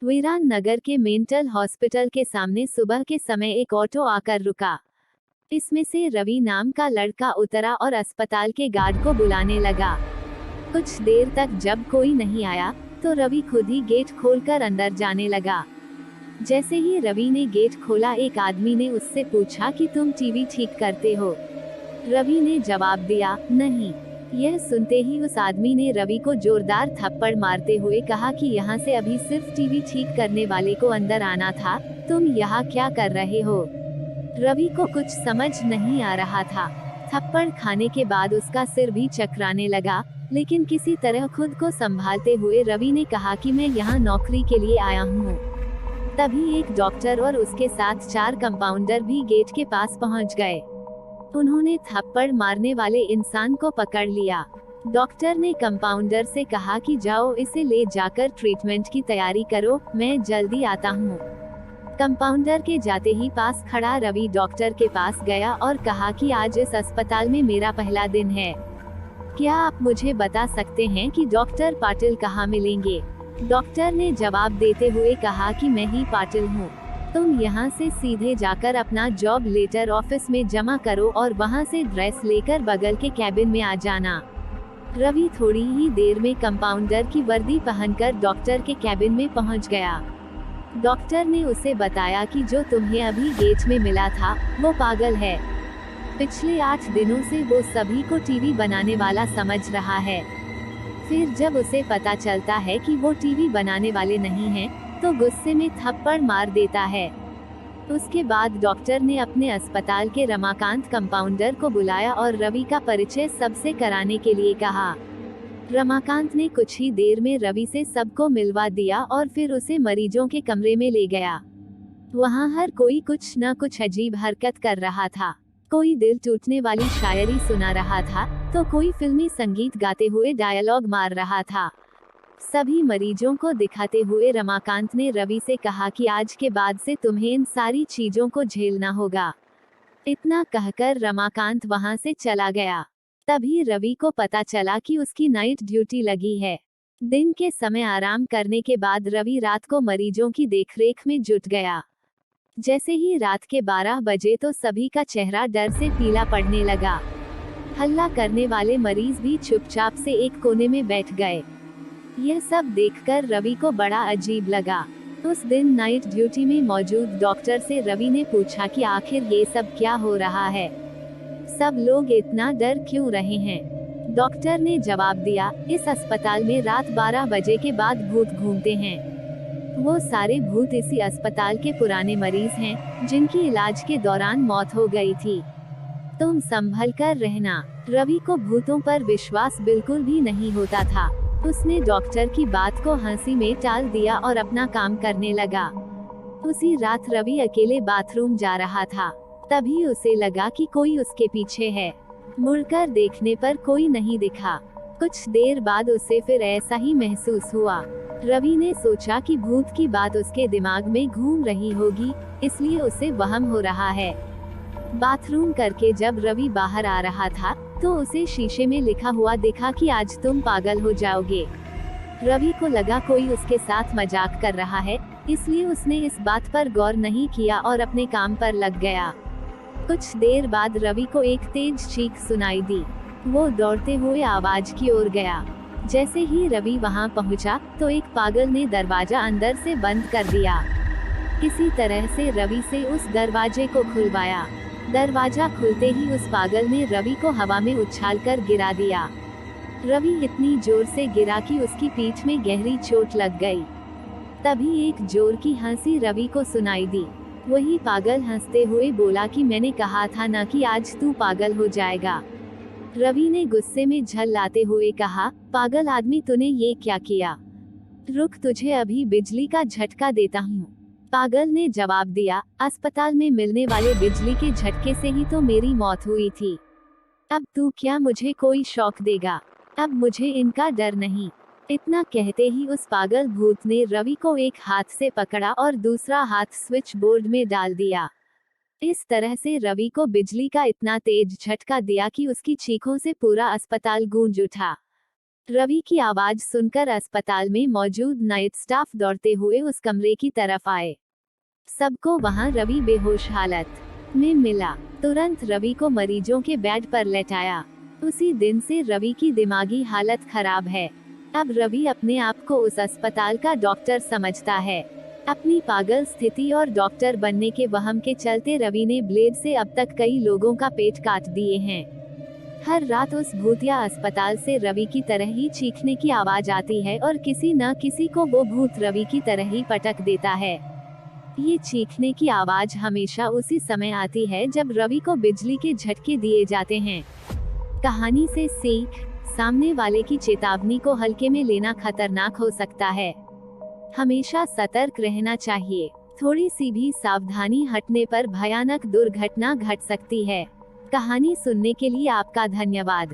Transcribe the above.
वीरान नगर के mental hospital के सामने सुबह के समय एक ऑटो आकर रुका। इसमें से रवि नाम का लड़का उतरा और अस्पताल के गार्ड को बुलाने लगा। कुछ देर तक जब कोई नहीं आया तो रवि खुद ही गेट खोलकर अंदर जाने लगा। जैसे ही रवि ने गेट खोला, एक आदमी ने उससे पूछा कि तुम टीवी ठीक करते हो। रवि ने जवाब दिया, नहीं। यह सुनते ही उस आदमी ने रवि को जोरदार थप्पड़ मारते हुए कहा कि यहाँ से अभी सिर्फ टीवी ठीक करने वाले को अंदर आना था, तुम यहाँ क्या कर रहे हो। रवि को कुछ समझ नहीं आ रहा था। थप्पड़ खाने के बाद उसका सिर भी चकराने लगा, लेकिन किसी तरह खुद को संभालते हुए रवि ने कहा कि मैं यहाँ नौकरी के लिए आया हूँ। तभी एक डॉक्टर और उसके साथ 4 कंपाउंडर भी गेट के पास पहुँच गए। उन्होंने थप्पड़ मारने वाले इंसान को पकड़ लिया। डॉक्टर ने कंपाउंडर से कहा कि जाओ इसे ले जाकर ट्रीटमेंट की तैयारी करो, मैं जल्दी आता हूँ। कंपाउंडर के जाते ही पास खड़ा रवि डॉक्टर के पास गया और कहा कि आज इस अस्पताल में मेरा पहला दिन है। क्या आप मुझे बता सकते हैं कि डॉक्टर पाटिल कहाँ मिलेंगे। डॉक्टर ने जवाब देते हुए कहा कि मैं ही पाटिल हूँ। तुम यहाँ से सीधे जाकर अपना जॉब लेटर ऑफिस में जमा करो और वहाँ से ड्रेस लेकर बगल के कैबिन में आ जाना। रवि थोड़ी ही देर में कंपाउंडर की वर्दी पहनकर डॉक्टर के कैबिन में पहुँच गया। डॉक्टर ने उसे बताया कि जो तुम्हें अभी गेट में मिला था वो पागल है। पिछले 8 दिनों से वो सभी को टीवी बनाने वाला समझ रहा है। फिर जब उसे पता चलता है कि वो टीवी बनाने वाले नहीं हैं, तो गुस्से में थप्पड़ मार देता है। उसके बाद डॉक्टर ने अपने अस्पताल के रमाकांत कंपाउंडर को बुलाया और रवि का परिचय सबसे कराने के लिए कहा। रमाकांत ने कुछ ही देर में रवि से सबको मिलवा दिया और फिर उसे मरीजों के कमरे में ले गया। वहाँ हर कोई कुछ न कुछ अजीब हरकत कर रहा था। कोई दिल टूटने वाली शायरी सुना रहा था, तो कोई फिल्मी संगीत गाते हुए डायलॉग मार रहा था। सभी मरीजों को दिखाते हुए रमाकांत ने रवि से कहा कि आज के बाद से तुम्हें इन सारी चीजों को झेलना होगा। इतना कहकर रमाकांत वहां से चला गया। तभी रवि को पता चला कि उसकी नाइट ड्यूटी लगी है। दिन के समय आराम करने के बाद रवि रात को मरीजों की देखरेख में जुट गया। जैसे ही रात के 12 बजे तो सभी का चेहरा डर से पीला पड़ने लगा। हल्ला करने वाले मरीज भी चुपचाप से एक कोने में बैठ गए। यह सब देखकर रवि को बड़ा अजीब लगा। उस दिन नाइट ड्यूटी में मौजूद डॉक्टर से रवि ने पूछा कि आखिर ये सब क्या हो रहा है, सब लोग इतना डर क्यों रहे हैं। डॉक्टर ने जवाब दिया, इस अस्पताल में रात 12 बजे के बाद भूत घूमते हैं। वो सारे भूत इसी अस्पताल के पुराने मरीज हैं, जिनकी इलाज के दौरान मौत हो गई थी। तुम संभल कर रहना। रवि को भूतों पर विश्वास बिल्कुल भी नहीं होता था। उसने डॉक्टर की बात को हंसी में टाल दिया और अपना काम करने लगा। उसी रात रवि अकेले बाथरूम जा रहा था। तभी उसे लगा कि कोई उसके पीछे है। मुड़कर देखने पर कोई नहीं दिखा। कुछ देर बाद उसे फिर ऐसा ही महसूस हुआ। रवि ने सोचा कि भूत की बात उसके दिमाग में घूम रही होगी, इसलिए उसे वहम हो रहा है। बाथरूम करके जब रवि बाहर आ रहा था, तो उसे शीशे में लिखा हुआ दिखा कि आज तुम पागल हो जाओगे। रवि को लगा कोई उसके साथ मजाक कर रहा है, इसलिए उसने इस बात पर गौर नहीं किया और अपने काम पर लग गया। कुछ देर बाद रवि को एक तेज चीख सुनाई दी। वो दौड़ते हुए आवाज की ओर गया। जैसे ही रवि वहां पहुंचा, तो एक पागल ने दरवाजा अंदर से बंद कर दिया। किसी तरह से रवि से उस दरवाजे को खुलवाया। दरवाजा खुलते ही उस पागल ने रवि को हवा में उछालकर गिरा दिया। रवि इतनी जोर से गिरा कि उसकी पीठ में गहरी चोट लग गई। तभी एक जोर की हंसी रवि को सुनाई दी। वही पागल हंसते हुए बोला कि मैंने कहा था ना कि आज तू पागल हो जाएगा। रवि ने गुस्से में झल्लाते हुए कहा, पागल आदमी, तूने ये क्या किया? रुक, तुझे अभी बिजली का झटका देता हूँ। पागल ने जवाब दिया, अस्पताल में मिलने वाले बिजली के झटके से ही तो मेरी मौत हुई थी। अब तू क्या मुझे कोई शौक देगा? अब मुझे इनका डर नहीं। इतना कहते ही उस पागल भूत ने रवि को एक हाथ से पकड़ा और दूसरा हाथ स्विच बोर्ड में डाल दिया। इस तरह से रवि को बिजली का इतना तेज झटका दिया कि उसकी चीखों से पूरा अस्पताल गूंज उठा। रवि की आवाज सुनकर अस्पताल में मौजूद नाइट स्टाफ दौड़ते हुए उस कमरे की तरफ आए। सबको वहां रवि बेहोश हालत में मिला। तुरंत रवि को मरीजों के बेड पर लेटाया। उसी दिन से रवि की दिमागी हालत खराब है। अब रवि अपने आप को उस अस्पताल का डॉक्टर समझता है। अपनी पागल स्थिति और डॉक्टर बनने के वहम के चलते रवि ने ब्लेड से अब तक कई लोगों का पेट काट दिए हैं। हर रात उस भूतिया अस्पताल से रवि की तरह ही चीखने की आवाज आती है और किसी न किसी को वो भूत रवि की तरह ही पटक देता है। ये चीखने की आवाज हमेशा उसी समय आती है जब रवि को बिजली के झटके दिए जाते हैं। कहानी से सीख, सामने वाले की चेतावनी को हल्के में लेना खतरनाक हो सकता है। हमेशा सतर्क रहना चाहिए। थोड़ी सी भी सावधानी हटने पर भयानक दुर्घटना घट सकती है। कहानी सुनने के लिए आपका धन्यवाद।